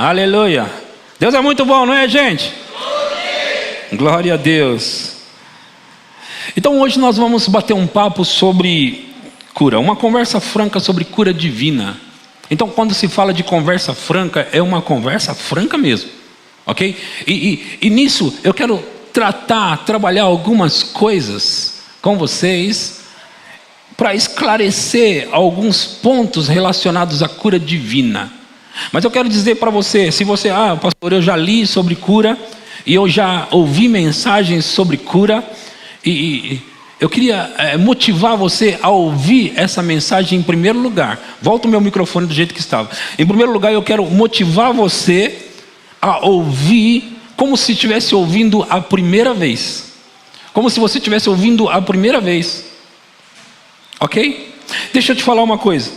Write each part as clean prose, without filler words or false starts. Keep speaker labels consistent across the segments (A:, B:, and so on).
A: Aleluia. Deus é muito bom, não é, gente? Glória a Deus. Então hoje nós vamos bater um papo sobre cura, uma conversa franca sobre cura divina. Então quando se fala de conversa franca, é uma conversa franca mesmo, ok? E nisso eu quero trabalhar algumas coisas com vocês para esclarecer alguns pontos relacionados à cura divina. Mas eu quero dizer para você, se você, pastor, eu já li sobre cura, e eu já ouvi mensagens sobre cura, e eu queria motivar você a ouvir essa mensagem em primeiro lugar. Volta o meu microfone do jeito que estava. Em primeiro lugar, eu quero motivar você a ouvir como se estivesse ouvindo a primeira vez. Como se você estivesse ouvindo a primeira vez. Ok? Deixa eu te falar uma coisa.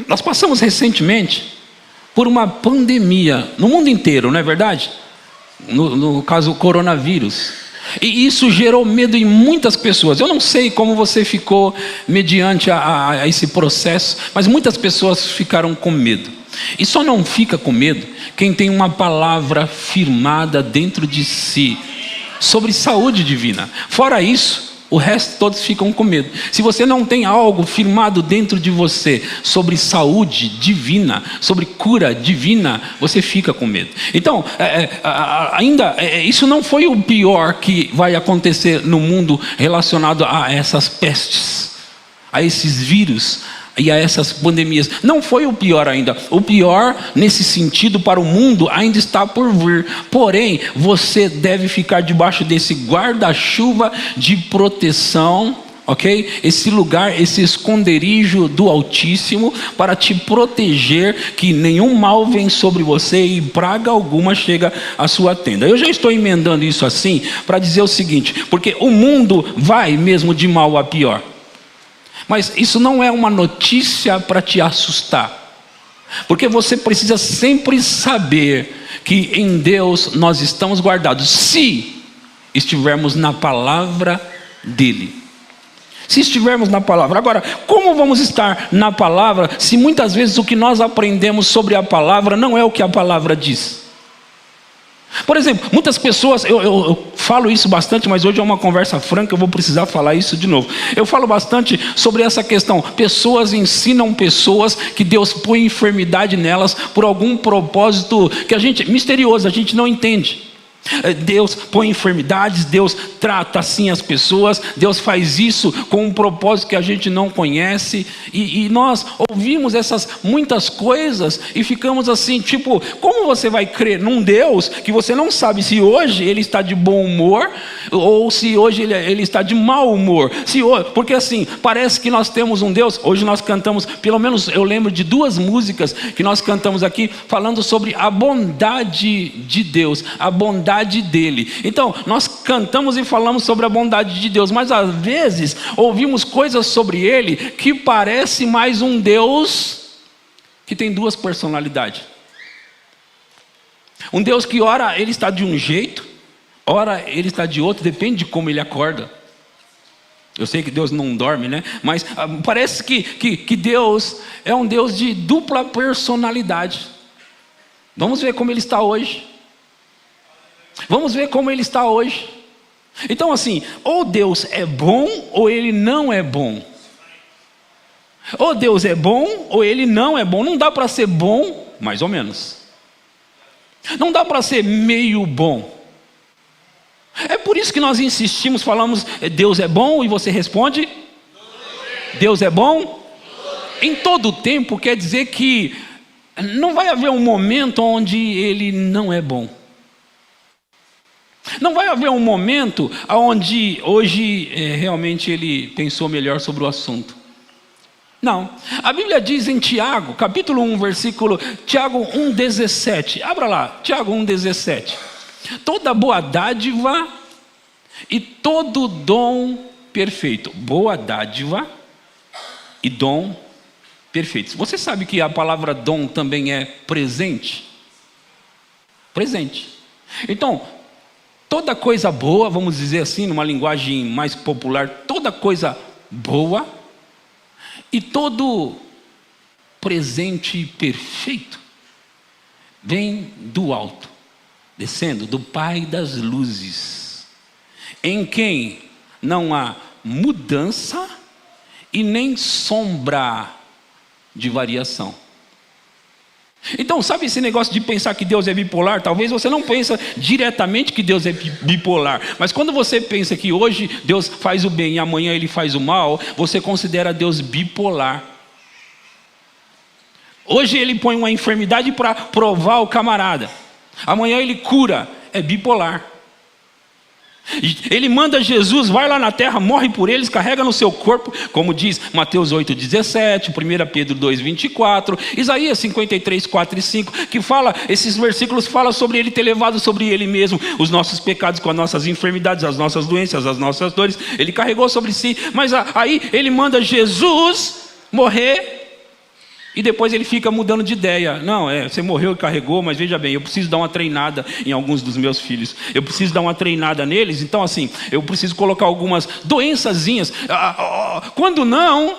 A: Nós passamos recentemente por uma pandemia no mundo inteiro, não é verdade? No caso, o coronavírus. E isso gerou medo em muitas pessoas. Eu não sei como você ficou mediante a esse processo, mas muitas pessoas ficaram com medo. E só não fica com medo quem tem uma palavra firmada dentro de si sobre saúde divina. Fora isso, o resto todos ficam com medo. Se você não tem algo firmado dentro de você sobre saúde divina, sobre cura divina, você fica com medo. Então, isso não foi o pior que vai acontecer no mundo relacionado a essas pestes, a esses vírus e a essas pandemias. Não foi o pior ainda. O pior nesse sentido para o mundo ainda está por vir. Porém, você deve ficar debaixo desse guarda-chuva de proteção, ok? Esse lugar, esse esconderijo do Altíssimo para te proteger, que nenhum mal vem sobre você e praga alguma chega à sua tenda. Eu já estou emendando isso assim para dizer o seguinte, porque o mundo vai mesmo de mal a pior. Mas isso não é uma notícia para te assustar, porque você precisa sempre saber que em Deus nós estamos guardados, se estivermos na palavra dele. Se estivermos na palavra. Agora, como vamos estar na palavra se muitas vezes o que nós aprendemos sobre a palavra não é o que a palavra diz? Por exemplo, muitas pessoas, eu falo isso bastante, mas hoje é uma conversa franca, eu vou precisar falar isso de novo. Eu falo bastante sobre essa questão. Pessoas ensinam pessoas que Deus põe enfermidade nelas por algum propósito que misterioso, a gente não entende. Deus põe enfermidades, Deus trata assim as pessoas, Deus faz isso com um propósito que a gente não conhece, e nós ouvimos essas muitas coisas e ficamos assim, tipo, como você vai crer num Deus que você não sabe se hoje ele está de bom humor ou se hoje ele está de mau humor? Porque assim, parece que nós temos um Deus. Hoje nós cantamos, pelo menos eu lembro de 2 músicas que nós cantamos aqui falando sobre a bondade de Deus, a bondade dele. Então, nós cantamos e falamos sobre a bondade de Deus, mas às vezes ouvimos coisas sobre ele que parece mais um Deus que tem 2 personalidades. Um Deus que ora ele está de um jeito, ora ele está de outro, depende de como ele acorda. Eu sei que Deus não dorme, né? Mas parece que Deus é um Deus de dupla personalidade. Vamos ver como ele está hoje. Vamos ver como ele está hoje. Então assim, ou Deus é bom ou ele não é bom. Ou Deus é bom ou ele não é bom. Não dá para ser bom, mais ou menos. Não dá para ser meio bom. É por isso que nós insistimos, falamos, Deus é bom, e você responde, Deus é bom em todo o tempo. Quer dizer que não vai haver um momento onde ele não é bom. Não vai haver um momento onde hoje realmente ele pensou melhor sobre o assunto. Não. A Bíblia diz em Tiago, capítulo 1, versículo, Tiago 1,17. Abra lá, Tiago 1,17. Toda boa dádiva e todo dom perfeito. Boa dádiva e dom perfeito. Você sabe que a palavra dom também é presente? Presente. Então, toda coisa boa, vamos dizer assim, numa linguagem mais popular, toda coisa boa e todo presente perfeito vem do alto, descendo do Pai das luzes, em quem não há mudança e nem sombra de variação. Então, sabe esse negócio de pensar que Deus é bipolar? Talvez você não pense diretamente que Deus é bipolar, mas quando você pensa que hoje Deus faz o bem e amanhã Ele faz o mal, você considera Deus bipolar. Hoje Ele põe uma enfermidade para provar o camarada, amanhã Ele cura, é bipolar. Ele manda Jesus, vai lá na terra, morre por eles, carrega no seu corpo, como diz Mateus 8,17, 1 Pedro 2,24, Isaías 53, 4 e 5, que fala, esses versículos falam sobre Ele ter levado sobre Ele mesmo os nossos pecados, com as nossas enfermidades, as nossas doenças, as nossas dores, Ele carregou sobre si, mas aí Ele manda Jesus morrer, e depois Ele fica mudando de ideia. Não, você morreu e carregou, mas veja bem, eu preciso dar uma treinada em alguns dos meus filhos. Eu preciso dar uma treinada neles. Então assim, eu preciso colocar algumas doençazinhas. Quando não,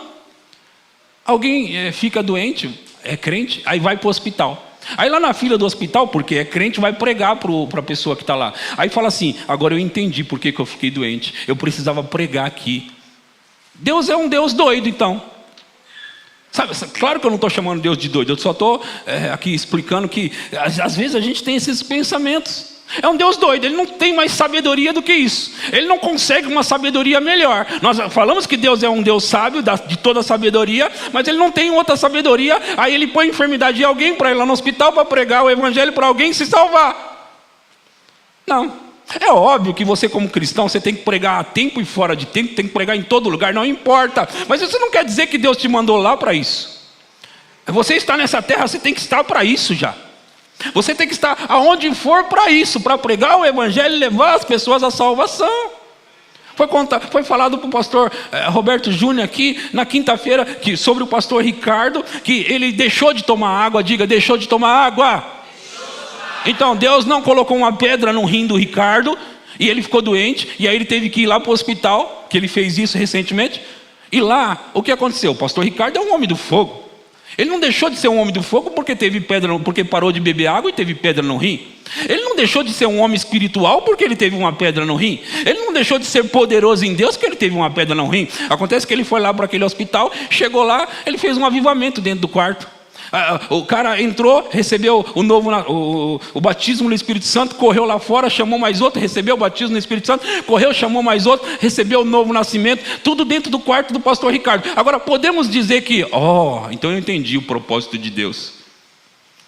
A: alguém fica doente, é crente, aí vai para o hospital. Aí lá na fila do hospital, porque é crente, vai pregar para a pessoa que está lá. Aí fala assim, agora eu entendi por que eu fiquei doente. Eu precisava pregar aqui. Deus é um Deus doido então. Sabe, claro que eu não estou chamando Deus de doido, eu só estou aqui explicando que às vezes a gente tem esses pensamentos. É um Deus doido, Ele não tem mais sabedoria do que isso. Ele não consegue uma sabedoria melhor. Nós falamos que Deus é um Deus sábio, de toda sabedoria, mas Ele não tem outra sabedoria. Aí Ele põe a enfermidade de alguém para ir lá no hospital para pregar o evangelho para alguém se salvar. Não. É óbvio que você como cristão, você tem que pregar a tempo e fora de tempo, tem que pregar em todo lugar, não importa. Mas isso não quer dizer que Deus te mandou lá para isso. Você está nessa terra, você tem que estar para isso já. Você tem que estar aonde for para isso, para pregar o evangelho e levar as pessoas à salvação. Foi falado para o pastor Roberto Júnior aqui na quinta-feira sobre o pastor Ricardo, que ele deixou de tomar água, diga, deixou de tomar água. Então Deus não colocou uma pedra no rim do Ricardo e ele ficou doente, e aí ele teve que ir lá para o hospital, que ele fez isso recentemente. E lá, o que aconteceu? O pastor Ricardo é um homem do fogo. Ele não deixou de ser um homem do fogo porque teve pedra, porque parou de beber água e teve pedra no rim. Ele não deixou de ser um homem espiritual porque ele teve uma pedra no rim. Ele não deixou de ser poderoso em Deus porque ele teve uma pedra no rim. Acontece que ele foi lá para aquele hospital, chegou lá, ele fez um avivamento dentro do quarto. O cara entrou, recebeu o batismo no Espírito Santo, correu lá fora, chamou mais outro, recebeu o batismo no Espírito Santo, correu, chamou mais outro, recebeu o novo nascimento, tudo dentro do quarto do pastor Ricardo. Agora podemos dizer que, então eu entendi o propósito de Deus.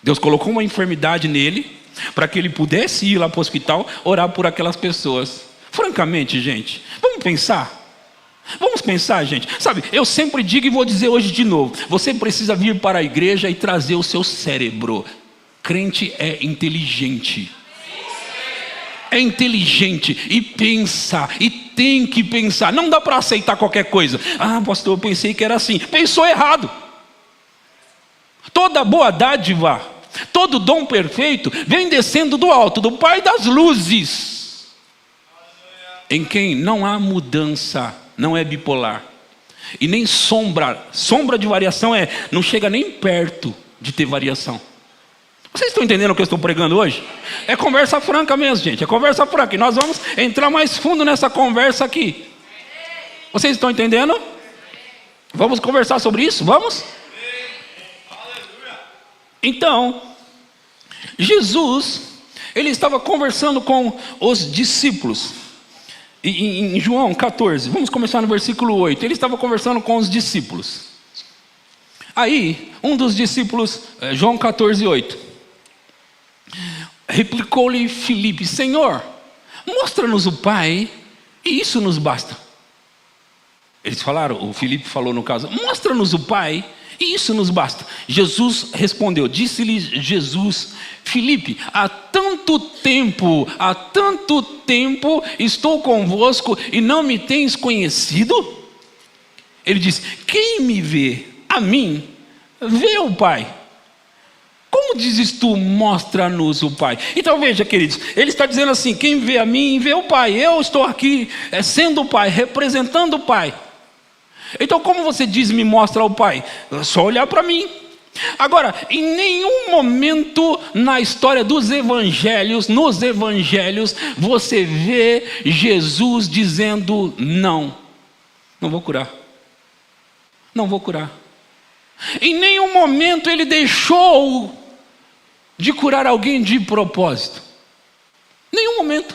A: Deus colocou uma enfermidade nele, para que ele pudesse ir lá para o hospital, orar por aquelas pessoas. Francamente, gente, vamos pensar? Vamos pensar, gente. Sabe, eu sempre digo e vou dizer hoje de novo: você precisa vir para a igreja e trazer o seu cérebro. Crente é inteligente. É inteligente e pensa, e tem que pensar. Não dá para aceitar qualquer coisa. Pastor, eu pensei que era assim. Pensou errado. Toda boa dádiva, todo dom perfeito vem descendo do alto, do Pai das luzes, em quem não há mudança. Não é bipolar. E nem sombra. Sombra de variação não chega nem perto de ter variação. Vocês estão entendendo o que eu estou pregando hoje? É conversa franca mesmo, gente. É conversa franca. E nós vamos entrar mais fundo nessa conversa aqui. Vocês estão entendendo? Vamos conversar sobre isso? Vamos? Então, Jesus, ele estava conversando com os discípulos. Em João 14, vamos começar no versículo 8. Ele estava conversando com os discípulos. Aí, um dos discípulos, João 14, 8, replicou-lhe Filipe: Senhor, mostra-nos o Pai, e isso nos basta. Eles falaram, o Filipe falou no caso: mostra-nos o Pai, e isso nos basta. Jesus respondeu, disse-lhe Jesus: Filipe, há tanto tempo estou convosco e não me tens conhecido? Ele disse: quem me vê a mim, vê o Pai. Como dizes tu, mostra-nos o Pai? Então veja, queridos, ele está dizendo assim: quem vê a mim, vê o Pai. Eu estou aqui sendo o Pai, representando o Pai. Então como você diz, me mostra o Pai? É só olhar para mim. Agora, em nenhum momento na história dos evangelhos, nos evangelhos, você vê Jesus dizendo não, não vou curar. Não vou curar. Em nenhum momento ele deixou de curar alguém de propósito. Nenhum momento.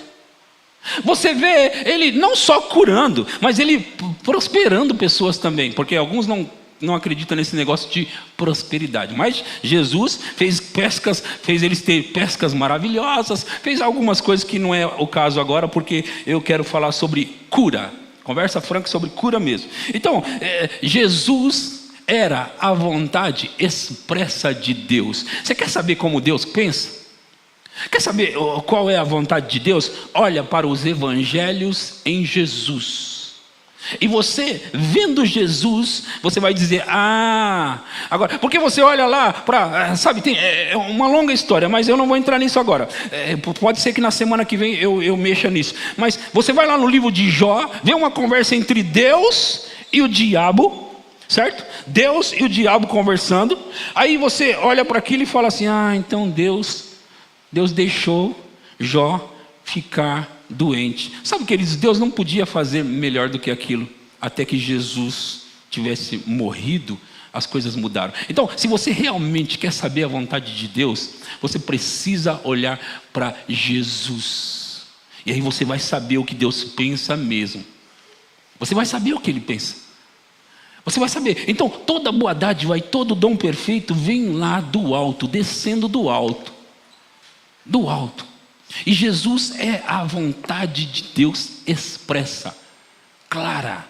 A: Você vê ele não só curando, mas ele prosperando pessoas também, porque alguns não acreditam nesse negócio de prosperidade. Mas Jesus fez pescas, fez eles ter pescas maravilhosas, fez algumas coisas que não é o caso agora, porque eu quero falar sobre cura. Conversa franca sobre cura mesmo. Então, Jesus era a vontade expressa de Deus. Você quer saber como Deus pensa? Quer saber qual é a vontade de Deus? Olha para os evangelhos em Jesus. E você, vendo Jesus, você vai dizer, agora, porque você olha lá para, sabe, é uma longa história, mas eu não vou entrar nisso agora. Pode ser que na semana que vem eu mexa nisso. Mas você vai lá no livro de Jó, vê uma conversa entre Deus e o diabo, certo? Deus e o diabo conversando. Aí você olha para aquilo e fala assim, então Deus deixou Jó ficar doente. Sabe, queridos, Deus não podia fazer melhor do que aquilo. Até que Jesus tivesse morrido, as coisas mudaram. Então, se você realmente quer saber a vontade de Deus, você precisa olhar para Jesus. E aí você vai saber o que Deus pensa mesmo. Você vai saber o que Ele pensa. Você vai saber. Então, toda boa dádiva e todo dom perfeito vem lá do alto, descendo do alto. Do alto. E Jesus é a vontade de Deus expressa, clara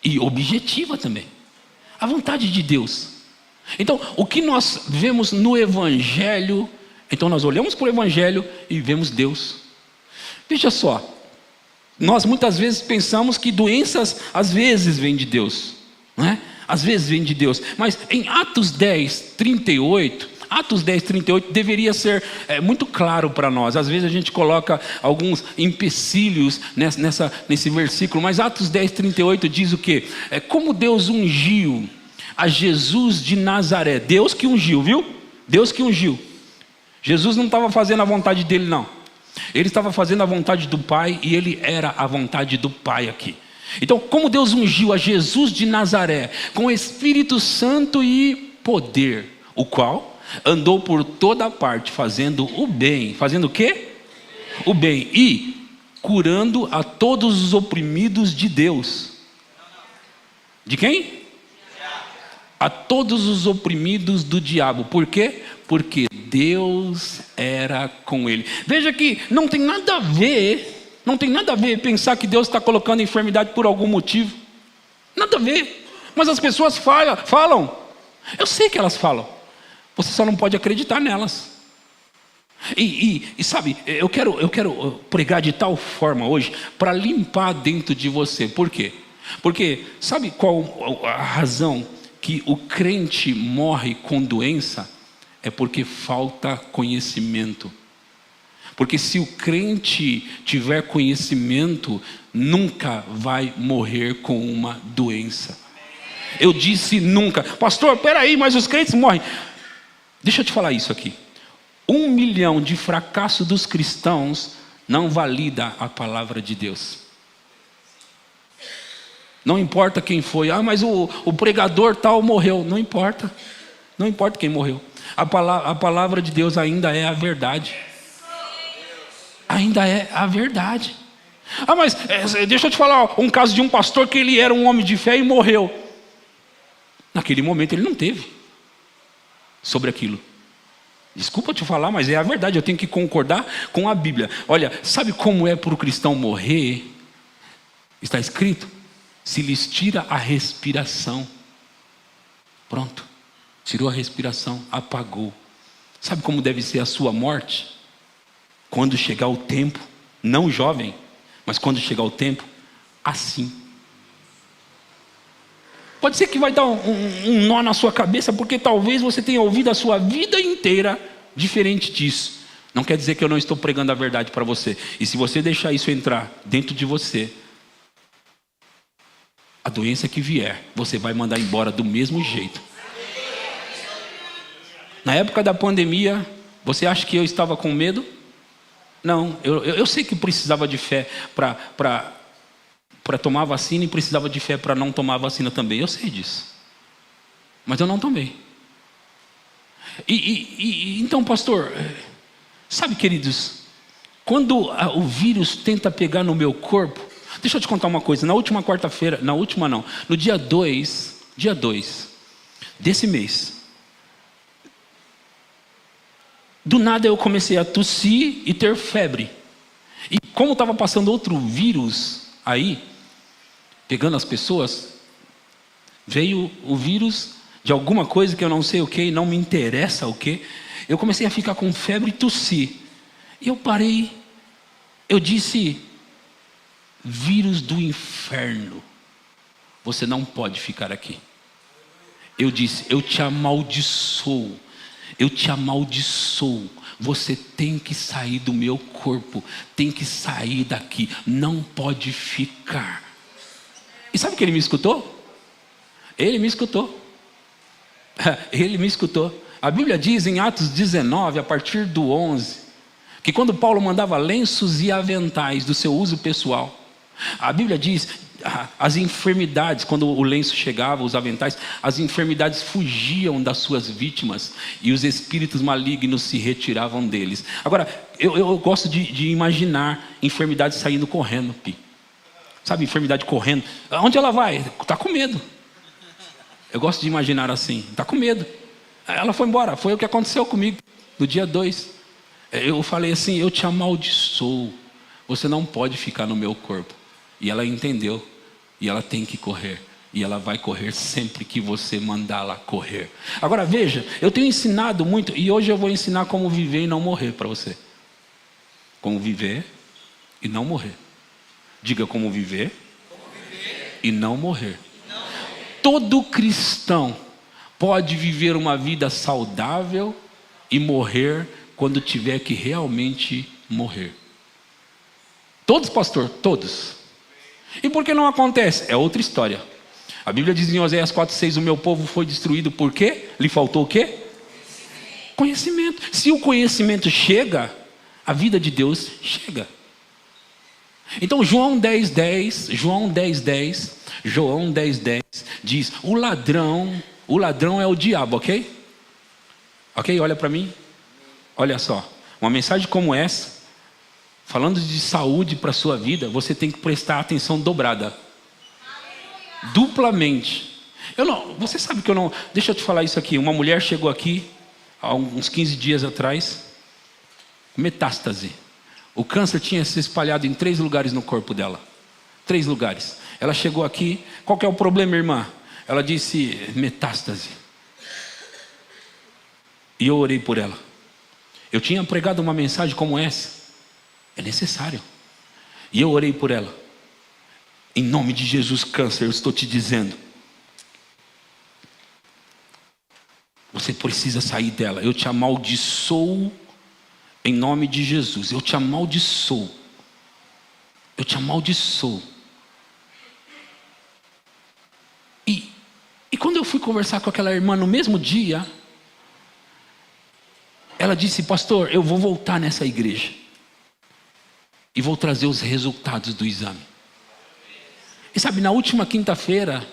A: e objetiva também. A vontade de Deus. Então, o que nós vemos no Evangelho, então nós olhamos para o Evangelho e vemos Deus. Veja só, nós muitas vezes pensamos que doenças às vezes vêm de Deus, não é? Às vezes vêm de Deus, mas em Atos 10:38 deveria ser muito claro para nós. Às vezes a gente coloca alguns empecilhos nesse versículo, mas Atos 10:38 diz o quê? Como Deus ungiu a Jesus de Nazaré. Deus que ungiu, viu? Deus que ungiu. Jesus não estava fazendo a vontade dele, não. Ele estava fazendo a vontade do Pai, e ele era a vontade do Pai aqui. Então, como Deus ungiu a Jesus de Nazaré com Espírito Santo e poder, o qual andou por toda parte fazendo o bem. Fazendo o quê? O bem. E curando a todos os oprimidos de Deus. De quem? A todos os oprimidos do diabo. Por quê? Porque Deus era com ele. Veja que não tem nada a ver pensar que Deus está colocando enfermidade por algum motivo. Nada a ver. Mas as pessoas falam. Eu sei que elas falam. Você só não pode acreditar nelas. E sabe, eu quero pregar de tal forma hoje para limpar dentro de você. Por quê? Porque sabe qual a razão que o crente morre com doença? É porque falta conhecimento. Porque se o crente tiver conhecimento, nunca vai morrer com uma doença. Eu disse nunca. Pastor, peraí, mas os crentes morrem. Deixa eu te falar isso aqui. 1 milhão de fracasso dos cristãos não valida a palavra de Deus. Não importa quem foi. Mas o pregador tal morreu. Não importa. Não importa quem morreu. A palavra de Deus ainda é a verdade. Ainda é a verdade. Mas deixa eu te falar um caso de um pastor que ele era um homem de fé e morreu. Naquele momento ele não teve sobre aquilo. Desculpa te falar, mas é a verdade. Eu tenho que concordar com a Bíblia. Olha, sabe como é para o cristão morrer? Está escrito: se lhes tira a respiração. Pronto. Tirou a respiração, apagou. Sabe como deve ser a sua morte? Quando chegar o tempo, não jovem, mas quando chegar o tempo, assim. Pode ser que vai dar um nó na sua cabeça, porque talvez você tenha ouvido a sua vida inteira diferente disso. Não quer dizer que eu não estou pregando a verdade para você. E se você deixar isso entrar dentro de você, a doença que vier, você vai mandar embora do mesmo jeito. Na época da pandemia, você acha que eu estava com medo? Não, eu sei que precisava de fé para tomar a vacina e precisava de fé para não tomar a vacina também. Eu sei disso. Mas eu não tomei. Então, pastor, sabe, queridos, quando o vírus tenta pegar no meu corpo, deixa eu te contar uma coisa. Na última quarta-feira, no dia 2 desse mês, do nada eu comecei a tossir e ter febre. E como estava passando outro vírus aí, pegando as pessoas, veio o vírus de alguma coisa que eu não sei o que, e não me interessa o que. Eu comecei a ficar com febre e tossir. E eu parei, eu disse: vírus do inferno, você não pode ficar aqui. Eu disse: eu te amaldiçoo. Eu te amaldiçoo. Você tem que sair do meu corpo. Tem que sair daqui. Não pode ficar. E sabe que ele me escutou? Ele me escutou. Ele me escutou. A Bíblia diz em Atos 19, a partir do 11, que quando Paulo mandava lenços e aventais do seu uso pessoal, a Bíblia diz, as enfermidades, quando o lenço chegava, os aventais, as enfermidades fugiam das suas vítimas e os espíritos malignos se retiravam deles. Agora, eu gosto de imaginar enfermidades saindo correndo, sabe, enfermidade correndo. Onde ela vai? Está com medo. Eu gosto de imaginar assim, está com medo. Ela foi embora. Foi o que aconteceu comigo no dia 2. Eu falei assim: eu te amaldiçoo. Você não pode ficar no meu corpo. E ela entendeu. E ela tem que correr. E ela vai correr sempre que você mandá-la correr. Agora veja, eu tenho ensinado muito. E hoje eu vou ensinar como viver e não morrer para você. Como viver e não morrer. Diga: como viver e não morrer. Todo cristão pode viver uma vida saudável e morrer quando tiver que realmente morrer. Todos, pastor? Todos. E por que não acontece? É outra história. A Bíblia diz em Oséias 4:6: o meu povo foi destruído por quê? Lhe faltou o quê? Conhecimento. Se o conhecimento chega, a vida de Deus chega. Então João 10:10 diz: o ladrão é o diabo, ok? Ok? Olha para mim. Olha só, uma mensagem como essa, falando de saúde para a sua vida, você tem que prestar atenção dobrada. Duplamente. Você sabe que eu não... Deixa eu te falar isso aqui. Uma mulher chegou aqui, há uns 15 dias atrás, metástase. O câncer tinha se espalhado em 3 lugares no corpo dela. 3 lugares. Ela chegou aqui. Qual que é o problema, irmã? Ela disse: metástase. E eu orei por ela. Eu tinha pregado uma mensagem como essa. É necessário. E eu orei por ela. Em nome de Jesus, câncer, eu estou te dizendo, você precisa sair dela. Eu te amaldiçoo em nome de Jesus. Eu te amaldiçoo. Eu te amaldiçoo. E quando eu fui conversar com aquela irmã no mesmo dia, ela disse: pastor, eu vou voltar nessa igreja e vou trazer os resultados do exame. E sabe, na última quinta-feira,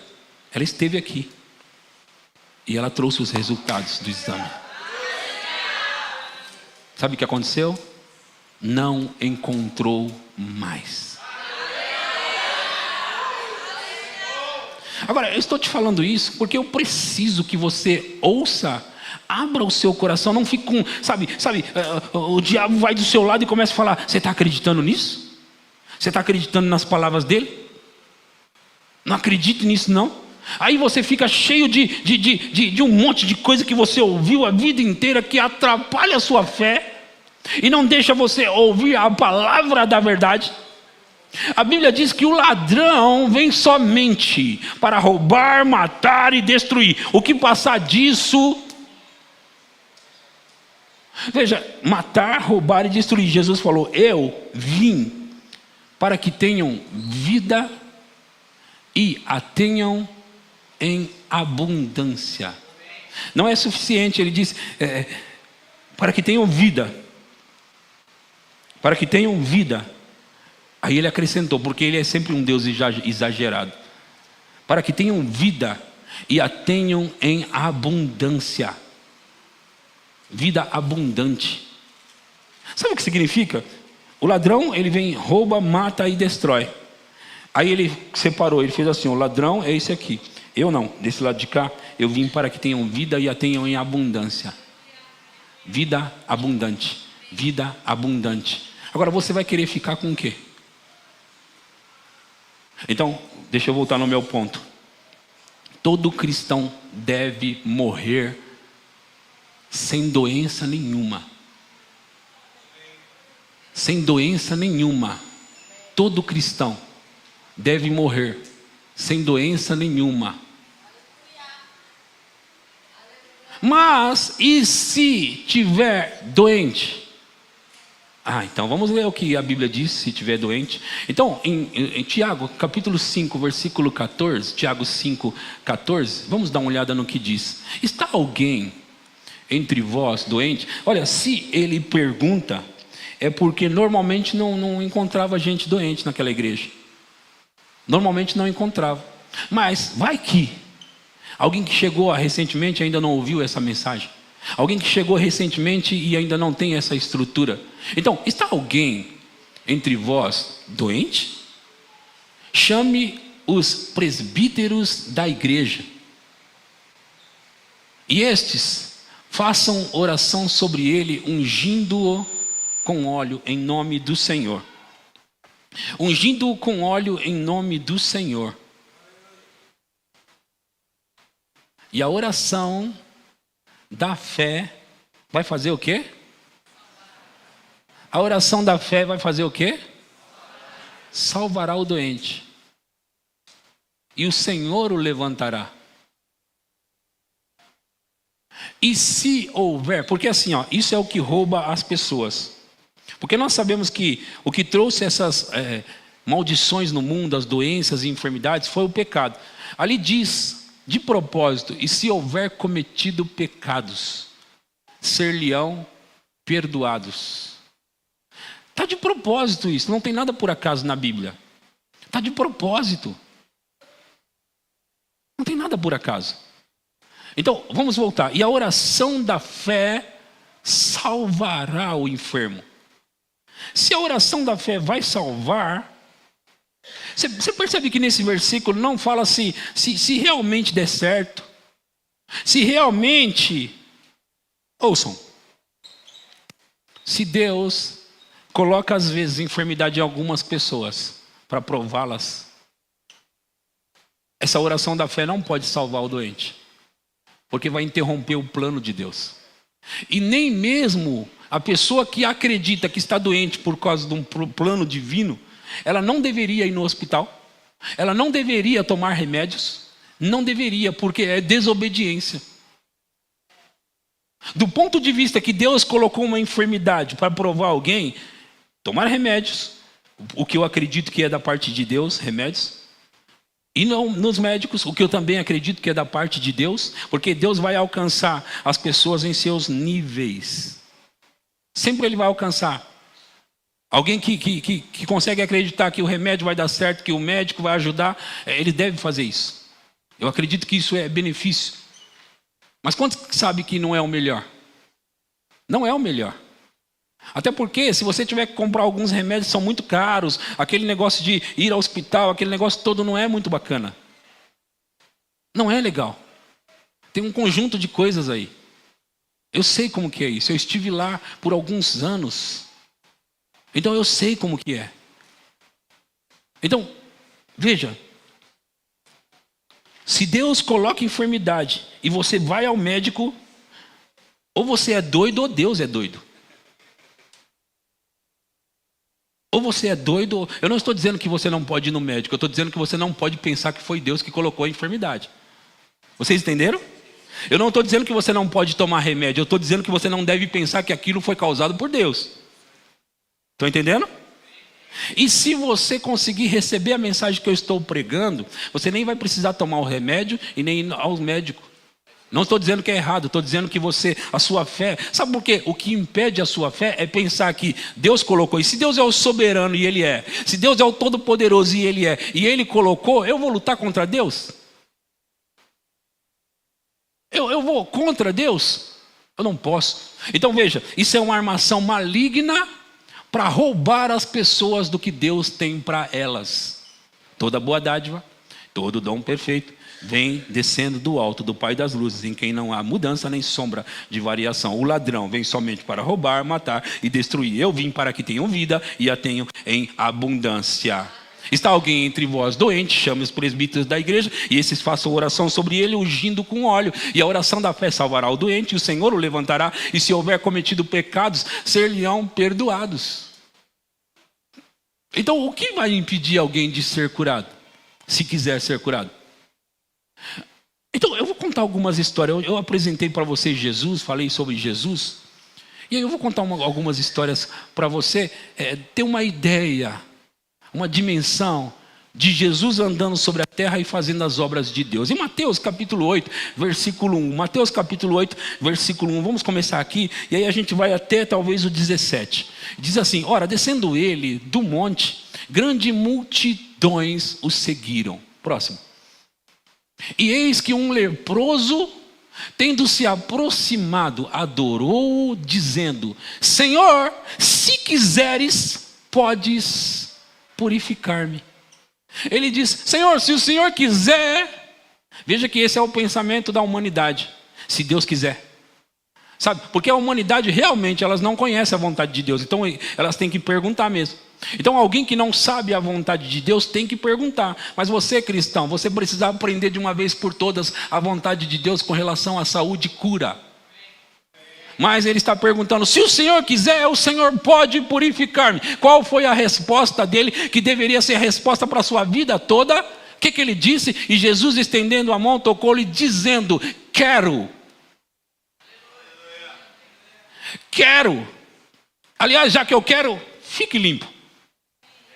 A: ela esteve aqui e ela trouxe os resultados do exame. Sabe o que aconteceu? Não encontrou mais. Agora, eu estou te falando isso porque eu preciso que você ouça, abra o seu coração, não fique com, sabe, o diabo vai do seu lado e começa a falar: você está acreditando nisso? Você está acreditando nas palavras dele? Não acredite nisso não. Aí você fica cheio de um monte de coisa que você ouviu a vida inteira, que atrapalha a sua fé e não deixa você ouvir a palavra da verdade. A Bíblia diz que o ladrão vem somente para roubar, matar e destruir. O que passar disso... Veja, matar, roubar e destruir. Jesus falou: eu vim para que tenham vida e a tenham em abundância. Não é suficiente, ele diz, para que tenham vida. Para que tenham vida. Aí ele acrescentou, porque ele é sempre um Deus exagerado. Para que tenham vida e a tenham em abundância. Vida abundante. Sabe o que significa? O ladrão, ele vem, rouba, mata e destrói. Aí ele separou, ele fez assim, o ladrão é esse aqui. Eu não, desse lado de cá, eu vim para que tenham vida e a tenham em abundância. Vida abundante. Vida abundante. Agora você vai querer ficar com o quê? Então, deixa eu voltar no meu ponto. Todo cristão deve morrer sem doença nenhuma. Sem doença nenhuma. Todo cristão deve morrer sem doença nenhuma. Mas, e se tiver doente? Então vamos ler o que a Bíblia diz, se tiver doente. Então, em Tiago, capítulo 5, versículo 14, Tiago 5, 14, vamos dar uma olhada no que diz. Está alguém entre vós doente? Olha, se ele pergunta, é porque normalmente não encontrava gente doente naquela igreja. Normalmente não encontrava. Mas vai que alguém que chegou recentemente ainda não ouviu essa mensagem. Alguém que chegou recentemente e ainda não tem essa estrutura. Então, está alguém entre vós doente? Chame os presbíteros da igreja. E estes façam oração sobre ele, ungindo-o com óleo em nome do Senhor. Ungindo-o com óleo em nome do Senhor. E a oração da fé vai fazer o quê? A oração da fé vai fazer o quê? Salvará o doente. E o Senhor o levantará. E se houver, porque assim, isso é o que rouba as pessoas. Porque nós sabemos que o que trouxe essas maldições no mundo, as doenças e enfermidades, foi o pecado. Ali diz, de propósito, e se houver cometido pecados, ser-lhe-ão perdoados. Está de propósito isso, não tem nada por acaso na Bíblia. Está de propósito. Não tem nada por acaso. Então, vamos voltar. E a oração da fé salvará o enfermo. Se a oração da fé vai salvar, você percebe que nesse versículo não fala se realmente der certo. Se realmente, ouçam, se Deus coloca às vezes enfermidade em algumas pessoas para prová-las, essa oração da fé não pode salvar o doente, porque vai interromper o plano de Deus. E nem mesmo a pessoa que acredita que está doente por causa de um plano divino, ela não deveria ir no hospital, ela não deveria tomar remédios, não deveria, porque é desobediência. Do ponto de vista que Deus colocou uma enfermidade para provar alguém, tomar remédios, o que eu acredito que é da parte de Deus, remédios, e não nos médicos, o que eu também acredito que é da parte de Deus, porque Deus vai alcançar as pessoas em seus níveis. Sempre Ele vai alcançar. Alguém que consegue acreditar que o remédio vai dar certo, que o médico vai ajudar, ele deve fazer isso. Eu acredito que isso é benefício. Mas quantos sabem que não é o melhor? Não é o melhor. Até porque se você tiver que comprar alguns remédios, são muito caros. Aquele negócio de ir ao hospital, aquele negócio todo não é muito bacana. Não é legal. Tem um conjunto de coisas aí. Eu sei como que é isso. Eu estive lá por alguns anos. Então eu sei como que é. Então, veja. Se Deus coloca enfermidade e você vai ao médico, ou você é doido ou Deus é doido. Ou você é doido, eu não estou dizendo que você não pode ir no médico, eu estou dizendo que você não pode pensar que foi Deus que colocou a enfermidade. Vocês entenderam? Eu não estou dizendo que você não pode tomar remédio, eu estou dizendo que você não deve pensar que aquilo foi causado por Deus. Estão entendendo? E se você conseguir receber a mensagem que eu estou pregando, você nem vai precisar tomar o remédio e nem ir ao médico. Não estou dizendo que é errado, estou dizendo que a sua fé... Sabe por quê? O que impede a sua fé é pensar que Deus colocou. E se Deus é o soberano e Ele é, se Deus é o todo-poderoso e Ele é, e Ele colocou, eu vou lutar contra Deus? Eu vou contra Deus? Eu não posso. Então veja, isso é uma armação maligna para roubar as pessoas do que Deus tem para elas. Toda boa dádiva, todo dom perfeito vem descendo do alto do Pai das luzes, em quem não há mudança nem sombra de variação. O ladrão vem somente para roubar, matar e destruir. Eu vim para que tenham vida e a tenham em abundância. Está alguém entre vós doente? Chame os presbíteros da igreja e esses façam oração sobre ele, ungindo com óleo. E a oração da fé salvará o doente, e o Senhor o levantará. E se houver cometido pecados, ser-lhe-ão perdoados. Então, o que vai impedir alguém de ser curado? Se quiser ser curado. Então, eu vou contar algumas histórias. Eu apresentei para vocês Jesus, falei sobre Jesus. E aí eu vou contar algumas histórias para você ter uma ideia, uma dimensão de Jesus andando sobre a terra e fazendo as obras de Deus. Em Mateus capítulo 8, versículo 1. Mateus capítulo 8, versículo 1. Vamos começar aqui, e aí a gente vai até talvez o 17. Diz assim: ora, descendo ele do monte, grandes multidões o seguiram. Próximo. E eis que um leproso, tendo se aproximado, adorou-o, dizendo: Senhor, se quiseres, podes purificar-me. Ele diz: Senhor, se o Senhor quiser. Veja que esse é o pensamento da humanidade. Se Deus quiser. Sabe? Porque a humanidade realmente, elas não conhecem a vontade de Deus. Então elas têm que perguntar mesmo. Então alguém que não sabe a vontade de Deus tem que perguntar. Mas você, cristão, você precisa aprender de uma vez por todas a vontade de Deus com relação à saúde e cura. Mas ele está perguntando: se o Senhor quiser, o Senhor pode purificar-me. Qual foi a resposta dele, que deveria ser a resposta para a sua vida toda? O que ele disse? E Jesus, estendendo a mão, tocou-lhe, dizendo: quero. Quero. Aliás, já que eu quero, fique limpo.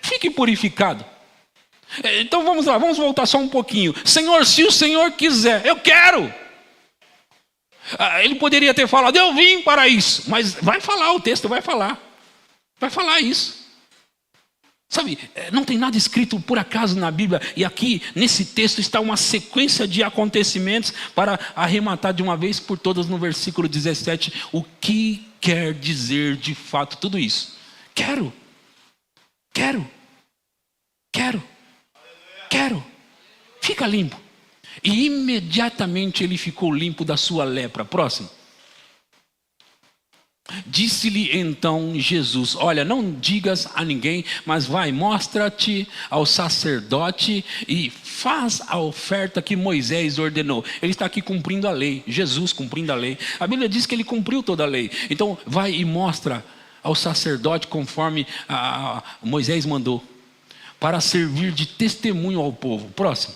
A: Fique purificado. Então vamos lá, vamos voltar só um pouquinho. Senhor, se o Senhor quiser, eu quero. Ele poderia ter falado: eu vim para isso. Mas vai falar, o texto vai falar. Vai falar isso. Sabe, não tem nada escrito por acaso na Bíblia. E aqui, nesse texto, está uma sequência de acontecimentos para arrematar de uma vez por todas no versículo 17. O que quer dizer de fato tudo isso? Quero. Fica limpo. E imediatamente ele ficou limpo da sua lepra. Próximo. Disse-lhe então Jesus: olha, não digas a ninguém, mas vai, mostra-te ao sacerdote e faz a oferta que Moisés ordenou. Ele está aqui cumprindo a lei, Jesus cumprindo a lei. A Bíblia diz que ele cumpriu toda a lei. Então vai e mostra ao sacerdote conforme Moisés mandou, para servir de testemunho ao povo. Próximo.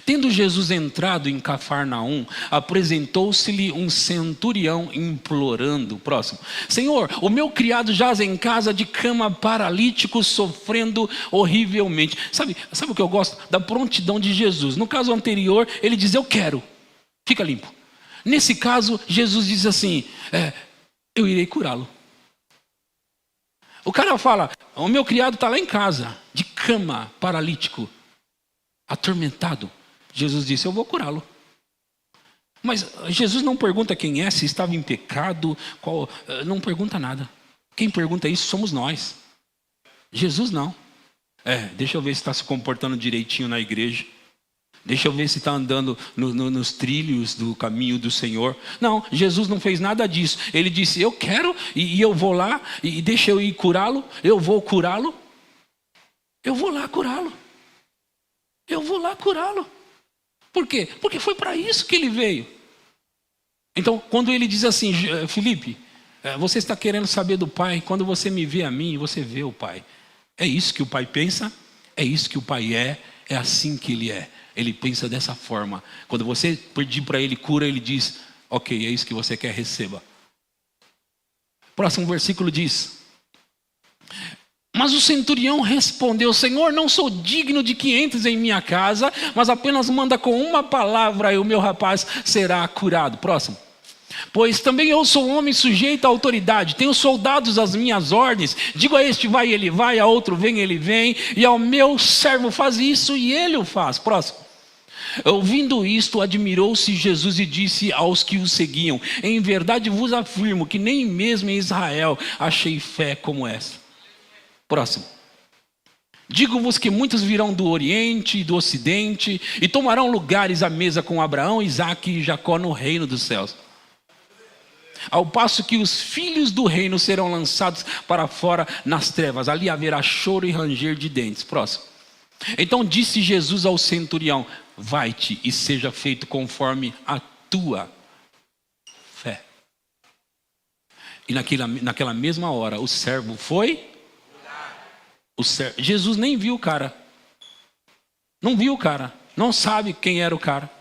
A: Tendo Jesus entrado em Cafarnaum, apresentou-se-lhe um centurião implorando. Próximo. Senhor, o meu criado jaz em casa de cama, paralítico, sofrendo horrivelmente. Sabe o que eu gosto? Da prontidão de Jesus. No caso anterior, ele diz: eu quero. Fica limpo. Nesse caso, Jesus diz assim: eu irei curá-lo. O cara fala: o meu criado está lá em casa, de cama, paralítico, atormentado. Jesus disse: eu vou curá-lo. Mas Jesus não pergunta quem é, se estava em pecado, não pergunta nada. Quem pergunta isso somos nós. Jesus não. Deixa eu ver se está se comportando direitinho na igreja. Deixa eu ver se está andando nos trilhos do caminho do Senhor. Não, Jesus não fez nada disso. Ele disse: eu quero e eu vou lá e deixa eu ir curá-lo. Eu vou curá-lo. Eu vou lá curá-lo. Eu vou lá curá-lo. Por quê? Porque foi para isso que ele veio. Então, quando ele diz assim: Felipe, você está querendo saber do Pai, quando você me vê a mim, você vê o Pai. É isso que o Pai pensa, é isso que o Pai é assim que ele é. Ele pensa dessa forma. Quando você pedir para ele cura, ele diz: ok, é isso que você quer, receba. Próximo versículo diz: Mas o centurião respondeu: Senhor, não sou digno de que entres em minha casa, mas apenas manda com uma palavra e o meu rapaz será curado. Próximo. Pois também eu sou um homem sujeito à autoridade, tenho soldados às minhas ordens, digo a este vai, ele vai, a outro vem, ele vem, e ao meu servo faz isso e ele o faz. Próximo. Ouvindo isto, admirou-se Jesus e disse aos que o seguiam: em verdade vos afirmo que nem mesmo em Israel achei fé como essa. Próximo. Digo-vos que muitos virão do Oriente e do Ocidente e tomarão lugares à mesa com Abraão, Isaque e Jacó no reino dos céus. Ao passo que os filhos do reino serão lançados para fora nas trevas. Ali haverá choro e ranger de dentes. Próximo. Então disse Jesus ao centurião: vai-te e seja feito conforme a tua fé. E naquela mesma hora o servo foi... Jesus nem viu o cara. Não viu o cara. Não sabe quem era o cara.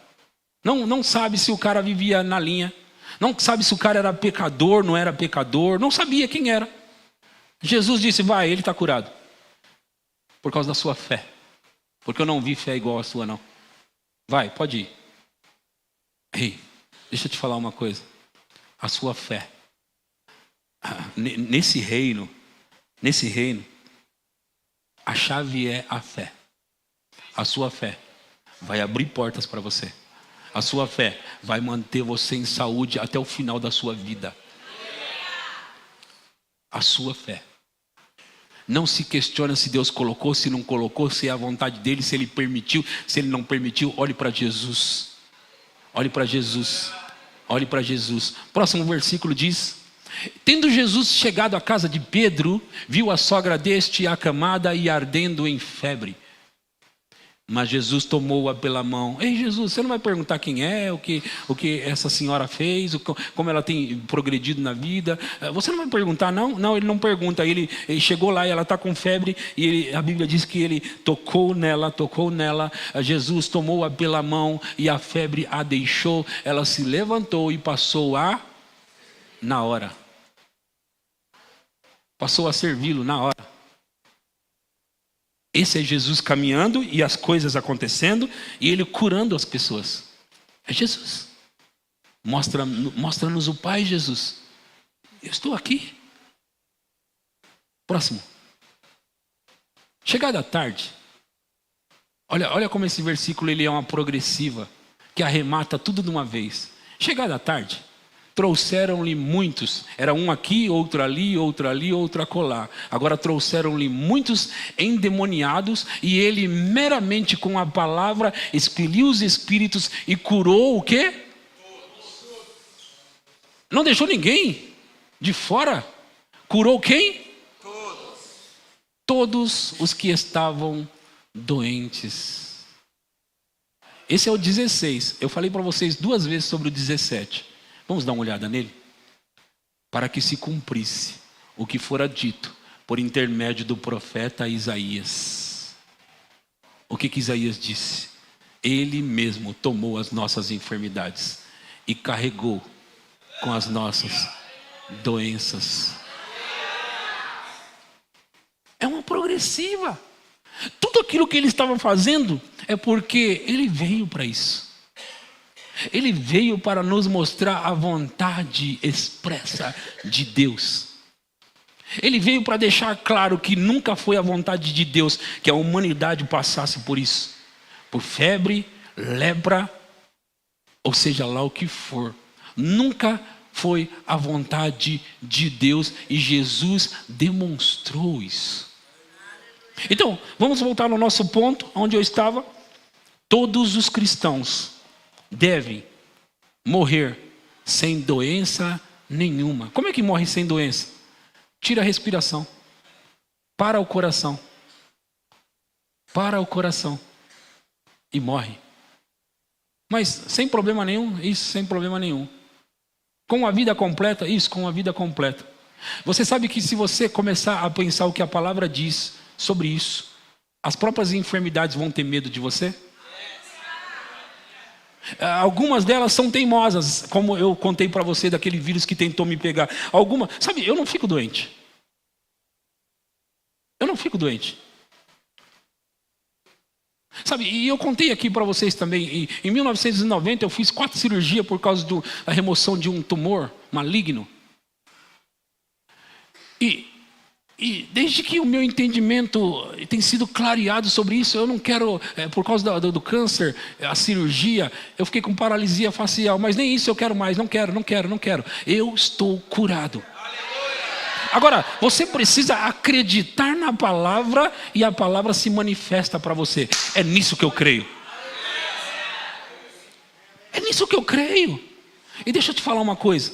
A: Não sabe se o cara vivia na linha. Não sabe se o cara era pecador, não era pecador. Não sabia quem era. Jesus disse: vai, ele está curado. Por causa da sua fé. Porque eu não vi fé igual a sua, não. Vai, pode ir. Ei, deixa eu te falar uma coisa. A sua fé. Nesse reino, a chave é a fé. A sua fé vai abrir portas para você. A sua fé vai manter você em saúde até o final da sua vida. A sua fé. Não se questiona se Deus colocou, se não colocou, se é a vontade dele, se ele permitiu, se ele não permitiu. Olhe para Jesus. Olhe para Jesus. Olhe para Jesus. Próximo versículo diz: tendo Jesus chegado à casa de Pedro, viu a sogra deste acamada e ardendo em febre. Mas Jesus tomou-a pela mão. Ei, Jesus, você não vai perguntar quem é, o que essa senhora fez, como ela tem progredido na vida? Você não vai perguntar, não? Não, ele não pergunta. Ele chegou lá e ela está com febre. E a Bíblia diz que ele tocou nela. Jesus tomou-a pela mão e a febre a deixou. Ela se levantou e passou na hora. Passou a servi-lo na hora. Esse é Jesus caminhando e as coisas acontecendo e ele curando as pessoas. É Jesus. Mostra-nos o Pai, Jesus. Eu estou aqui. Próximo. Chegada a tarde. Olha como esse versículo ele é uma progressiva que arremata tudo de uma vez. Chegada a tarde. Trouxeram-lhe muitos, era um aqui, outro ali, outro acolá. Agora trouxeram-lhe muitos endemoniados e ele meramente com a palavra expeliu os espíritos e curou o quê? Não deixou ninguém de fora. Curou quem? Todos os que estavam doentes. Esse é o 16. Eu falei para vocês 2 vezes sobre o 17. Vamos dar uma olhada nele? Para que se cumprisse o que fora dito por intermédio do profeta Isaías. O que Isaías disse? Ele mesmo tomou as nossas enfermidades e carregou com as nossas doenças. É uma progressiva. Tudo aquilo que ele estava fazendo é porque ele veio para isso. Ele veio para nos mostrar a vontade expressa de Deus. Ele veio para deixar claro que nunca foi a vontade de Deus que a humanidade passasse por isso. Por febre, lepra, ou seja lá o que for. Nunca foi a vontade de Deus e Jesus demonstrou isso. Então, vamos voltar no nosso ponto, onde eu estava. Todos os cristãos devem morrer sem doença nenhuma. Como é que morre sem doença? Tira a respiração. Para o coração. E morre. Mas sem problema nenhum? Isso, sem problema nenhum. Com a vida completa? Isso, com a vida completa. Você sabe que se você começar a pensar o que a palavra diz sobre isso, as próprias enfermidades vão ter medo de você? Algumas delas são teimosas, como eu contei para você daquele vírus que tentou me pegar. Sabe, eu não fico doente. Eu não fico doente. Sabe, e eu contei aqui para vocês também, em 1990 eu fiz 4 cirurgias por causa da remoção de um tumor maligno. E desde que o meu entendimento tem sido clareado sobre isso, eu não quero, por causa do câncer, a cirurgia, eu fiquei com paralisia facial, mas nem isso eu quero mais, não quero. Eu estou curado. Agora, você precisa acreditar na palavra e a palavra se manifesta para você. É nisso que eu creio. É nisso que eu creio. E deixa eu te falar uma coisa.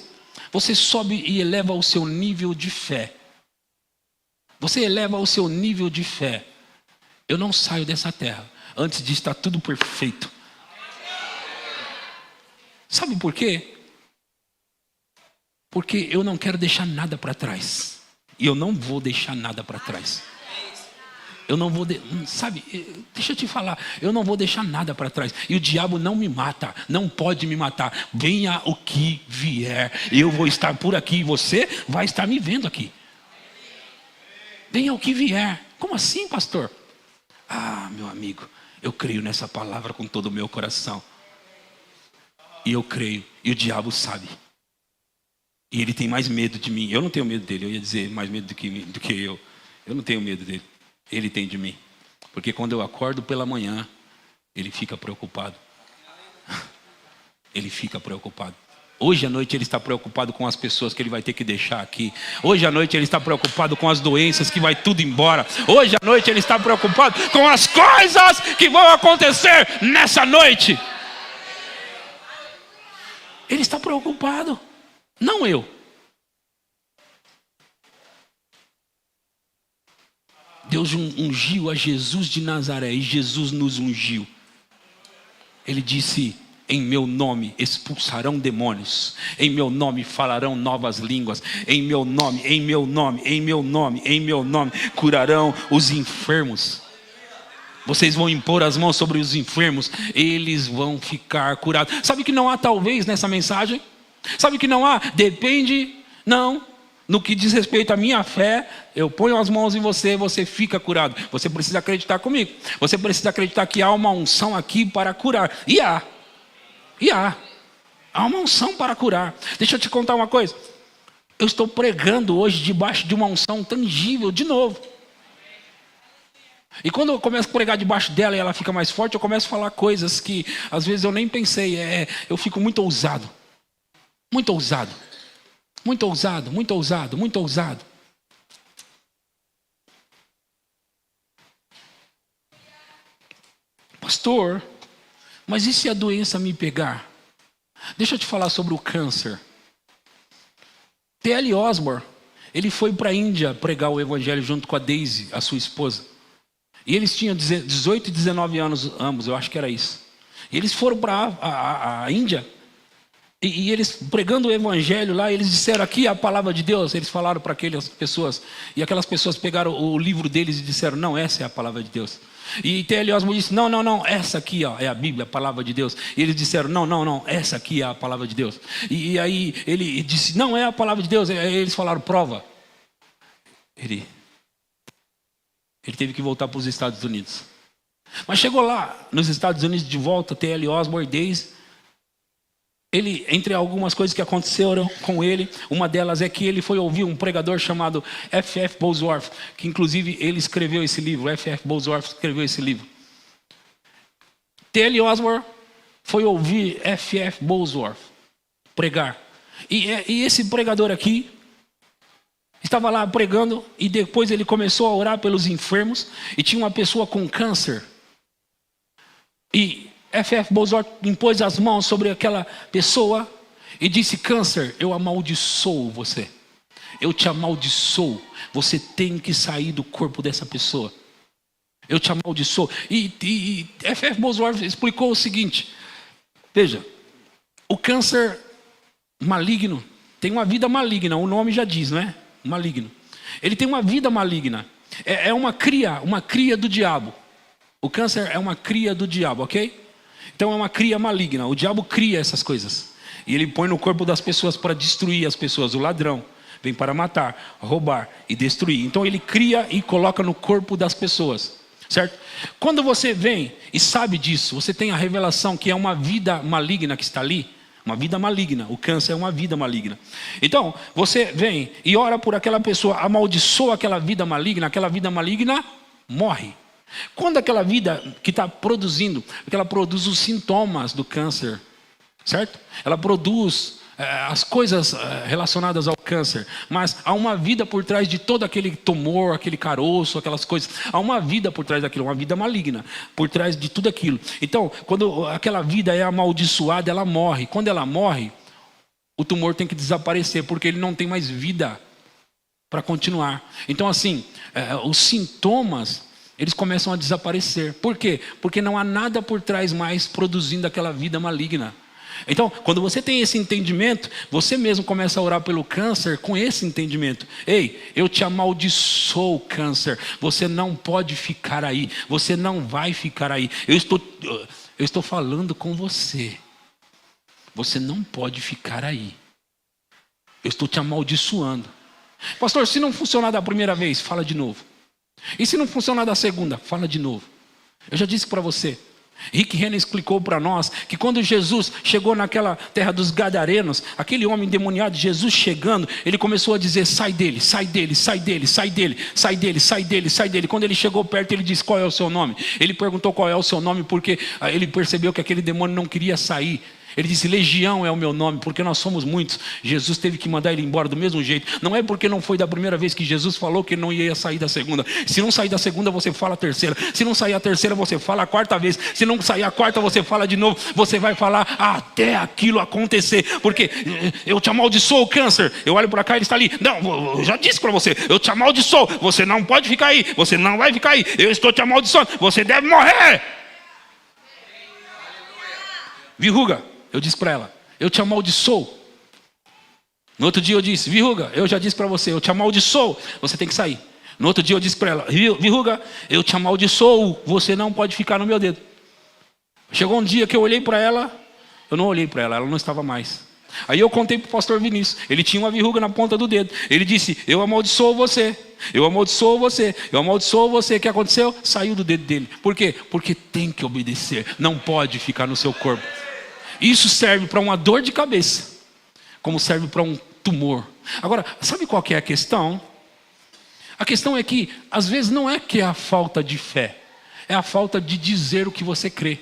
A: Você sobe e eleva o seu nível de fé. Você eleva o seu nível de fé. Eu não saio dessa terra antes de estar tudo perfeito. Sabe por quê? Porque eu não quero deixar nada para trás. E eu não vou deixar nada para trás. Eu não vou, sabe, deixa eu te falar, eu não vou deixar nada para trás. E o diabo não me mata, não pode me matar. Venha o que vier, eu vou estar por aqui e você vai estar me vendo aqui. Venha o que vier. Como assim, pastor? Ah, meu amigo, eu creio nessa palavra com todo o meu coração. E eu creio, e o diabo sabe. E ele tem mais medo de mim. Eu não tenho medo dele, eu ia dizer mais medo do que eu. Eu não tenho medo dele. Ele tem de mim. Porque quando eu acordo pela manhã, ele fica preocupado. Ele fica preocupado. Hoje à noite ele está preocupado com as pessoas que ele vai ter que deixar aqui. Hoje à noite ele está preocupado com as doenças que vai tudo embora. Hoje à noite ele está preocupado com as coisas que vão acontecer nessa noite. Ele está preocupado. Não eu. Deus ungiu a Jesus de Nazaré e Jesus nos ungiu. Ele disse: em meu nome expulsarão demônios, em meu nome falarão novas línguas, em meu nome curarão os enfermos. Vocês vão impor as mãos sobre os enfermos, eles vão ficar curados. Sabe que não há talvez nessa mensagem? Sabe que não há? Depende, não. No que diz respeito à minha fé, eu ponho as mãos em você, você fica curado. Você precisa acreditar comigo. Você precisa acreditar que há uma unção aqui para curar. E há. Há uma unção para curar. Deixa eu te contar uma coisa. Eu estou pregando hoje debaixo de uma unção tangível, de novo. E quando eu começo a pregar debaixo dela e ela fica mais forte, eu começo a falar coisas que às vezes eu nem pensei. Eu fico muito ousado. Muito ousado. Muito ousado, muito ousado, muito ousado. Pastor, mas e se a doença me pegar? Deixa eu te falar sobre o câncer. T.L. Osborne, ele foi para a Índia pregar o evangelho junto com a Daisy, a sua esposa. E eles tinham 18 e 19 anos ambos, eu acho que era isso. E eles foram para a Índia. E eles pregando o evangelho lá, eles disseram: aqui é a palavra de Deus. Eles falaram para aquelas pessoas. E aquelas pessoas pegaram o livro deles e disseram: não, essa é a palavra de Deus. E T.L. Osborne disse: não, essa aqui ó, é a Bíblia, a palavra de Deus. E eles disseram: não, essa aqui é a palavra de Deus. E aí ele disse: não é a palavra de Deus. E aí eles falaram: prova. Ele teve que voltar para os Estados Unidos. Mas chegou lá, nos Estados Unidos de volta, T.L. Osborne, Daisy. Ele, entre algumas coisas que aconteceram com ele, uma delas é que ele foi ouvir um pregador chamado F.F. Bosworth, que inclusive ele escreveu esse livro. F.F. Bosworth escreveu esse livro. T.L. Osborne foi ouvir F.F. Bosworth pregar. E esse pregador aqui estava lá pregando e depois ele começou a orar pelos enfermos e tinha uma pessoa com câncer. E F.F. Bosworth impôs as mãos sobre aquela pessoa e disse: câncer, eu amaldiçoo você. Eu te amaldiçoo. Você tem que sair do corpo dessa pessoa. Eu te amaldiçoo. E F.F. Bosworth explicou o seguinte: veja, o câncer maligno tem uma vida maligna, o nome já diz, não é? Maligno. Ele tem uma vida maligna. É uma cria do diabo. O câncer é uma cria do diabo, ok? Então é uma cria maligna. O diabo cria essas coisas. E ele põe no corpo das pessoas para destruir as pessoas. O ladrão vem para matar, roubar e destruir. Então ele cria e coloca no corpo das pessoas, certo? Quando você vem e sabe disso, você tem a revelação que é uma vida maligna que está ali, uma vida maligna. O câncer é uma vida maligna. Então você vem e ora por aquela pessoa, amaldiçoa aquela vida maligna morre. Quando aquela vida que está produzindo, porque ela produz os sintomas do câncer, certo? Ela produz as coisas relacionadas ao câncer, mas há uma vida por trás de todo aquele tumor, aquele caroço, aquelas coisas. Há uma vida por trás daquilo, uma vida maligna, por trás de tudo aquilo. Então, quando aquela vida é amaldiçoada, ela morre. Quando ela morre, o tumor tem que desaparecer, porque ele não tem mais vida para continuar. Então, assim, os sintomas, eles começam a desaparecer. Por quê? Porque não há nada por trás mais produzindo aquela vida maligna. Então, quando você tem esse entendimento, você mesmo começa a orar pelo câncer com esse entendimento. Ei, eu te amaldiçoo, câncer. Você não pode ficar aí. Você não vai ficar aí. Eu estou falando com você. Você não pode ficar aí. Eu estou te amaldiçoando. Pastor, se não funcionar da primeira vez, fala de novo. E se não funcionar da segunda, fala de novo. Eu já disse para você, Rick Renner explicou para nós que quando Jesus chegou naquela terra dos Gadarenos, aquele homem endemoniado, Jesus chegando, ele começou a dizer: sai dele, sai dele, sai dele, sai dele, sai dele, sai dele, sai dele. Quando ele chegou perto, ele disse: qual é o seu nome? Ele perguntou qual é o seu nome porque ele percebeu que aquele demônio não queria sair. Ele disse: Legião é o meu nome, porque nós somos muitos. Jesus teve que mandar ele embora do mesmo jeito. Não é porque não foi da primeira vez que Jesus falou que ele não ia sair da segunda. Se não sair da segunda, você fala a terceira. Se não sair a terceira, você fala a quarta vez. Se não sair a quarta, você fala de novo. Você vai falar até aquilo acontecer. Porque eu te amaldiçoo, câncer. Eu olho para cá e ele está ali. Não, eu já disse para você, eu te amaldiçoo. Você não pode ficar aí. Você não vai ficar aí. Eu estou te amaldiçoando. Você deve morrer. Verruga. Eu disse para ela: eu te amaldiçoo. No outro dia eu disse: verruga, eu já disse para você, eu te amaldiçoo, você tem que sair. No outro dia eu disse para ela: verruga, eu te amaldiçoo, você não pode ficar no meu dedo. Chegou um dia que eu olhei para ela, eu não olhei para ela, ela não estava mais. Aí eu contei para o pastor Vinícius, ele tinha uma verruga na ponta do dedo. Ele disse: eu amaldiçoo você, eu amaldiçoo você, eu amaldiçoo você. O que aconteceu? Saiu do dedo dele. Por quê? Porque tem que obedecer, não pode ficar no seu corpo. Isso serve para uma dor de cabeça, como serve para um tumor. Agora, sabe qual que é a questão? A questão é que, às vezes, não é que é a falta de fé, é a falta de dizer o que você crê.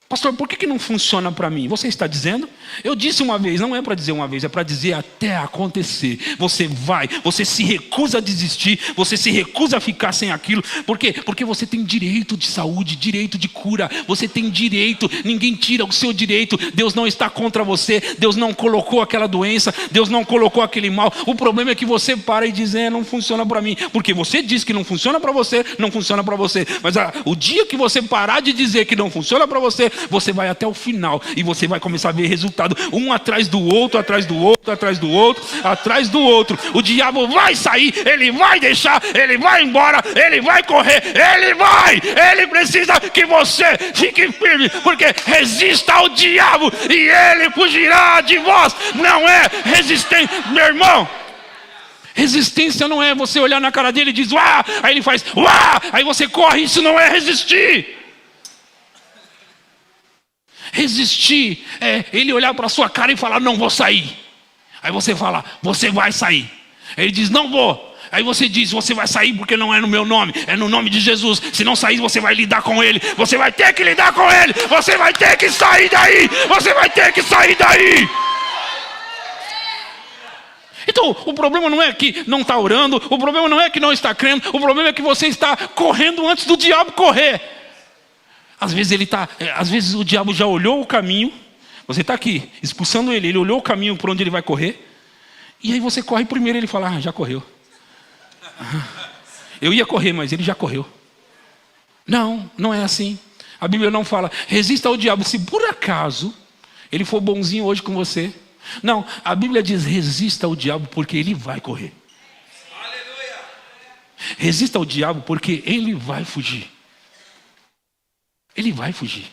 A: Pastor, por que não funciona para mim? Você está dizendo? Eu disse uma vez, não é para dizer uma vez, é para dizer até acontecer. Você vai, você se recusa a desistir, você se recusa a ficar sem aquilo. Por quê? Porque você tem direito de saúde, direito de cura. Você tem direito, ninguém tira o seu direito. Deus não está contra você, Deus não colocou aquela doença, Deus não colocou aquele mal. O problema é que você para e diz: não funciona para mim. Porque você diz que não funciona para você, não funciona para você. Mas o dia que você parar de dizer que não funciona para você, você vai até o final e você vai começar a ver resultado, um atrás do outro, atrás do outro, atrás do outro, atrás do outro. O diabo vai sair, ele vai deixar, ele vai embora, ele vai correr, ele precisa que você fique firme, porque resista ao diabo e ele fugirá de vós. Não é resistência, meu irmão. Resistência não é você olhar na cara dele e dizer: uá, aí ele faz uá, aí você corre. Isso não é resistir. Resistir é ele olhar para a sua cara e falar: não vou sair. Aí você fala: você vai sair. Aí ele diz: não vou. Aí você diz: você vai sair porque não é no meu nome, é no nome de Jesus. Se não sair, você vai lidar com ele. Você vai ter que lidar com ele. Você vai ter que sair daí. Você vai ter que sair daí. Então, o problema não é que não está orando, o problema não é que não está crendo, o problema é que você está correndo antes do diabo correr. Às vezes o diabo já olhou o caminho, você está aqui expulsando ele olhou o caminho por onde ele vai correr, e aí você corre primeiro e ele fala: já correu. Eu ia correr, mas ele já correu. Não é assim. A Bíblia não fala: resista ao diabo se por acaso ele for bonzinho hoje com você. Não, a Bíblia diz: resista ao diabo porque ele vai correr. Aleluia. Resista ao diabo porque ele vai fugir. Ele vai fugir.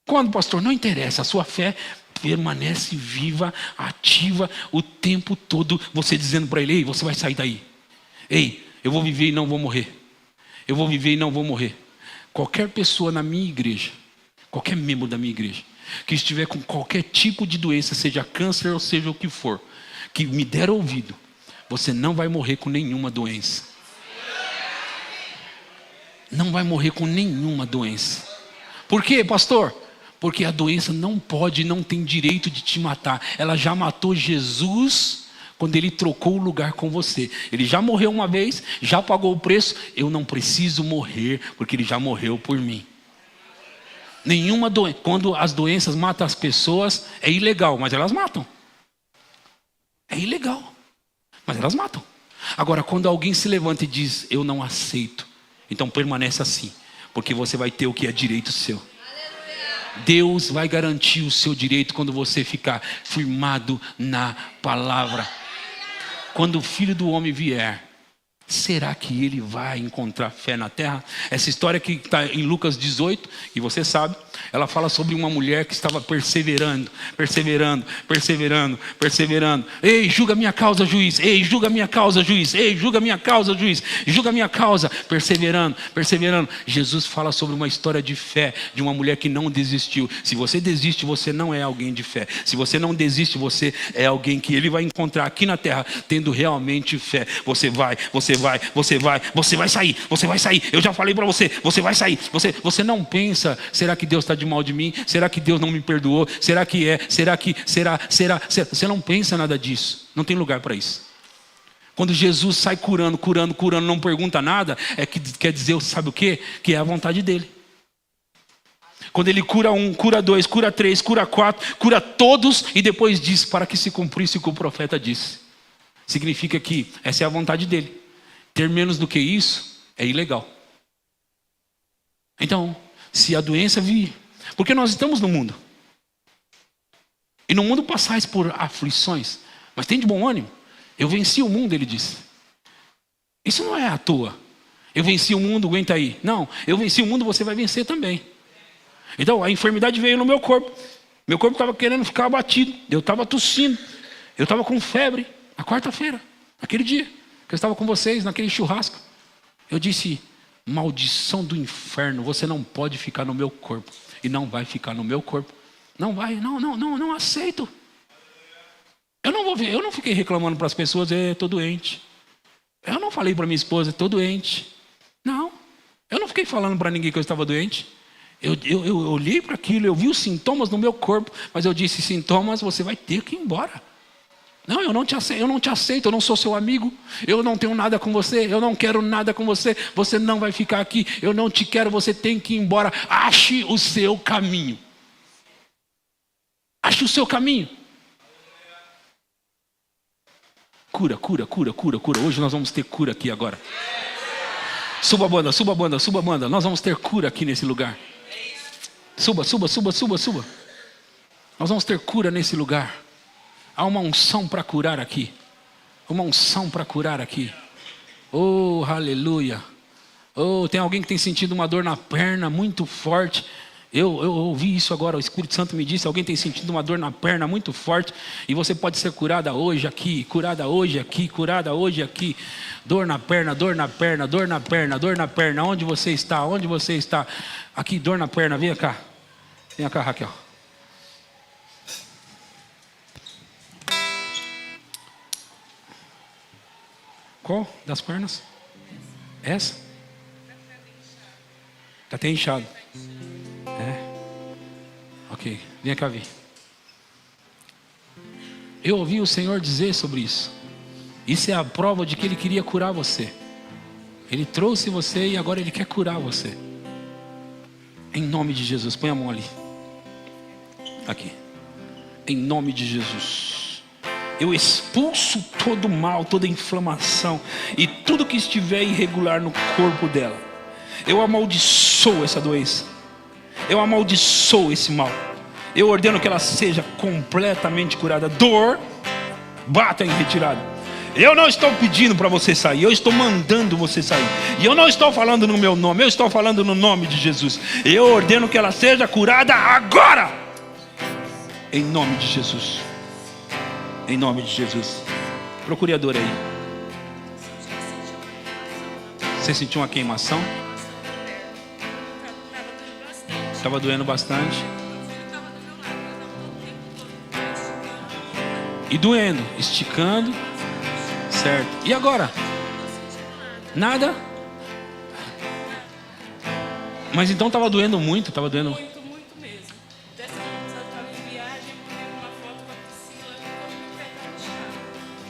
A: Quando, pastor? Não interessa, a sua fé permanece viva, ativa o tempo todo, você dizendo para ele: ei, você vai sair daí. Ei, eu vou viver e não vou morrer. Eu vou viver e não vou morrer. Qualquer pessoa na minha igreja, qualquer membro da minha igreja, que estiver com qualquer tipo de doença, seja câncer ou seja o que for, que me der ouvido, você não vai morrer com nenhuma doença. Não vai morrer com nenhuma doença. Por quê, pastor? Porque a doença não pode, não tem direito de te matar. Ela já matou Jesus quando ele trocou o lugar com você. Ele já morreu uma vez, já pagou o preço. Eu não preciso morrer, porque ele já morreu por mim. Nenhuma doença. Quando as doenças matam as pessoas, é ilegal, mas elas matam. É ilegal, mas elas matam. Agora, quando alguém se levanta e diz: eu não aceito, então permanece assim, porque você vai ter o que é direito seu. Deus vai garantir o seu direito quando você ficar firmado na palavra. Quando o Filho do Homem vier, será que ele vai encontrar fé na terra? Essa história que está em Lucas 18, e você sabe, ela fala sobre uma mulher que estava perseverando. Ei, julga minha causa, juiz. Ei, julga minha causa, juiz. Ei, julga minha causa, juiz. Julga minha causa. Perseverando. Jesus fala sobre uma história de fé, de uma mulher que não desistiu. Se você desiste, você não é alguém de fé. Se você não desiste, você é alguém que ele vai encontrar aqui na terra, tendo realmente fé. Você vai sair. Eu já falei para você, você vai sair. Você não pensa: será que Deus está de mal de mim? Será que Deus não me perdoou? Será? Você não pensa nada disso. Não tem lugar para isso. Quando Jesus sai curando, não pergunta nada, é que quer dizer, sabe o quê? Que é a vontade dele. Quando ele cura um, cura dois, cura três, cura quatro, cura todos, e depois diz: para que se cumprisse o que o profeta disse. Significa que essa é a vontade dele. Ter menos do que isso é ilegal. Então, se a doença vir, porque nós estamos no mundo, e no mundo passais por aflições, mas tem de bom ânimo. Eu venci o mundo, ele disse. Isso não é à toa. Eu venci o mundo, aguenta aí. Não, eu venci o mundo, você vai vencer também. Então, a enfermidade veio no meu corpo. Meu corpo estava querendo ficar abatido. Eu estava tossindo. Eu estava com febre. Na quarta-feira, naquele dia que eu estava com vocês, naquele churrasco, eu disse: maldição do inferno, você não pode ficar no meu corpo. E não vai ficar no meu corpo. Não vai, não aceito. Eu não vou ver, eu não fiquei reclamando para as pessoas: estou doente. Eu não falei para minha esposa: estou doente. Não, eu não fiquei falando para ninguém que eu estava doente. Eu olhei para aquilo, eu vi os sintomas no meu corpo, mas eu disse: sintomas, você vai ter que ir embora. Não, eu não te aceito, eu não sou seu amigo, eu não tenho nada com você, eu não quero nada com você, você não vai ficar aqui, eu não te quero, você tem que ir embora. Ache o seu caminho. Ache o seu caminho. Cura. Hoje nós vamos ter cura aqui agora. Suba a banda. Nós vamos ter cura aqui nesse lugar. Suba. Nós vamos ter cura nesse lugar. Há uma unção para curar aqui. Oh, aleluia. Oh, tem alguém que tem sentido uma dor na perna muito forte. Eu ouvi isso agora, o Espírito Santo me disse: alguém tem sentido uma dor na perna muito forte, e você pode ser curada hoje aqui. Dor na perna. Onde você está? Aqui, dor na perna, vem cá, Raquel. Qual das pernas? Essa? Está até inchado. Ok, vem cá ver. Eu ouvi o Senhor dizer sobre isso. Isso é a prova de que Ele queria curar você. Ele trouxe você e agora Ele quer curar você. Em nome de Jesus, põe a mão ali. Aqui. Em nome de Jesus. Eu expulso todo mal, toda inflamação e tudo que estiver irregular no corpo dela. Eu amaldiçoo essa doença. Eu amaldiçoo esse mal. Eu ordeno que ela seja completamente curada. Dor, bata em retirada. Eu não estou pedindo para você sair, eu estou mandando você sair. E eu não estou falando no meu nome, eu estou falando no nome de Jesus. Eu ordeno que ela seja curada agora. Em nome de Jesus. Em nome de Jesus. Procure a dor aí. Você sentiu uma queimação? Estava doendo bastante. E doendo, esticando. Certo. E agora? Nada? Mas então estava doendo muito, estava doendo.
B: Muito mesmo. Dessa vez eu estava em viagem, mandei uma foto com a Priscila e todo meu pé estava esticado.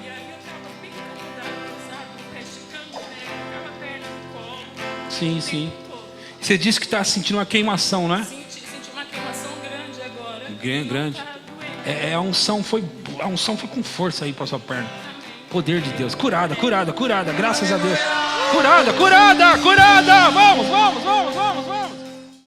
B: E aí eu estava bem incomodada, sabe? O pé esticando, né? Ficava a perna no colo.
A: Sim, sim. Você disse que está sentindo uma queimação, não é?
B: Senti uma queimação grande agora.
A: Grande.
B: Tá doendo.
A: A unção foi com força aí para sua perna. Poder de Deus. Curada. Graças a Deus. Curada. Vamos.